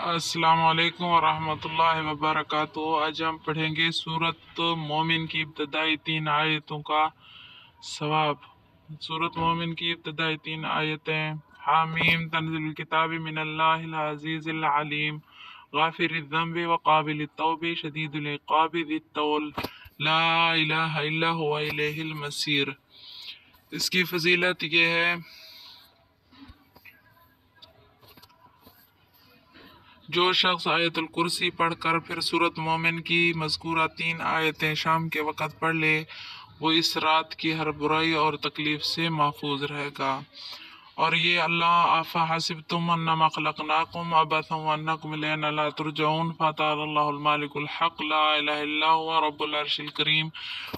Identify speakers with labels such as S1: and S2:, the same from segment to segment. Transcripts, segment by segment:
S1: अस्सलामु अलैकुम वरहमतुल्लाहि वबरकातुहू। आज हम पढ़ेंगे सूरत मोमिन की इब्तदाई 3 आयतों का सवाब। सूरत मोमिन की इब्तदाई 3 आयतें। हामीम तंज़ीलुल किताबि मिनल्लाहिल अज़ीज़िल अलीम गाफिरिज़ ज़ंबि व क़ाबिलित तौबि शदीदुल इक़ाबि ज़ित-तौल ला इलाहा इल्ला हुवा इलैहिल मसीर। इसकी फजीलत ये है, जो शख्स आयतुल कुर्सी पढ़कर फिर सूरत मोमिन की मज़कूरा 3 आयतें शाम के वक़्त पढ़ ले, वो इस रात की हर बुराई और तकलीफ़ से महफूज रहेगा। और ये अल्लाह आफ़ा हसिबतुम अन्नमा खलक़नाकुम अबसन व अन्नकुम इलैना ला तुरजऊन फ़तअल्लाहुल मालिकुल हक़ ला इलाहा इल्ला हुवा रब्बुल अर्शिल करीम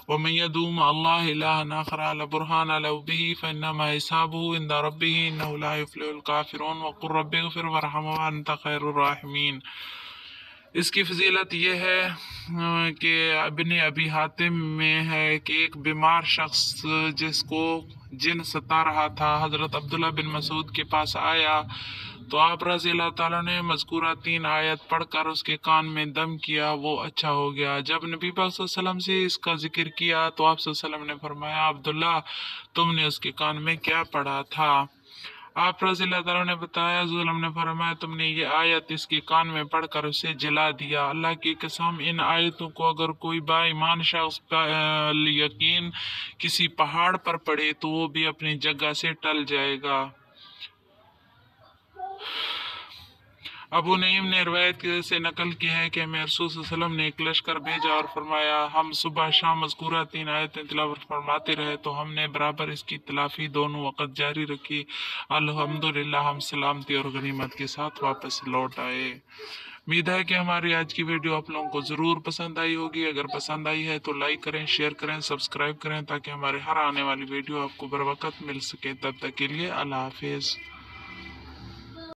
S1: व मन यदउ मअल्लाहि इलाहन आखर ला बुरहान लहु बिही फ़इन्नमा हिसाबुहु इंदा रब्बिही इन्नहु ला युफ़्लिहुल काफ़िरून व क़ुल रब्बिग़फिर वरहम व अन्ता खैरुर राहिमीन। इसकी फजीलत यह है कि इब्न अबी हातिम में है कि एक बीमार शख्स जिसको जिन सता रहा था, हज़रत अब्दुल्ला बिन मसूद के पास आया तो आप रज़ी अल्लाह ताला ने मज़कूरा 3 आयत पढ़कर उसके कान में दम किया, वो अच्छा हो गया। जब नबी पाक सल्लल्लाहु अलैहि वसल्लम से इसका जिक्र किया तो आप सल्लल्लाहु अलैहि वसल्लम ने फरमाया, अब्दुल्ला तुमने उसके कान में क्या पढ़ा था? आप रज़ियल्लाहु ताला ने बताया, ज़ुल्म ने फरमाया, तुमने ये आयत इसके कान में पढ़कर उसे जला दिया। अल्लाह की कसम, इन आयतों को अगर कोई बाईमान शख्स यकीन किसी पहाड़ पर पड़े तो वो भी अपनी जगह से टल जाएगा। अबू नईम ने रवायत से नकल की है कि हमें रसूल सल्लल्लाहु अलैहि वसल्लम ने एक लश्कर भेजा और फरमाया, हम सुबह शाम मज़कूरा 3 आयतें तिलावत फरमाते रहे तो हमने बराबर इसकी तलाफी दोनों वक़्त जारी रखी। अल्हम्दुलिल्लाह हम सलामती और गनीमत के साथ वापस लौट आए। उम्मीद है कि हमारी आज की वीडियो आप लोगों को ज़रूर पसंद आई होगी। अगर पसंद आई है तो लाइक करें, शेयर करें, सब्सक्राइब करें ताकि हमारे हर आने वाली वीडियो आपको बर वक़्त मिल सके। तब तक के लिए अल्लाह हाफिज़।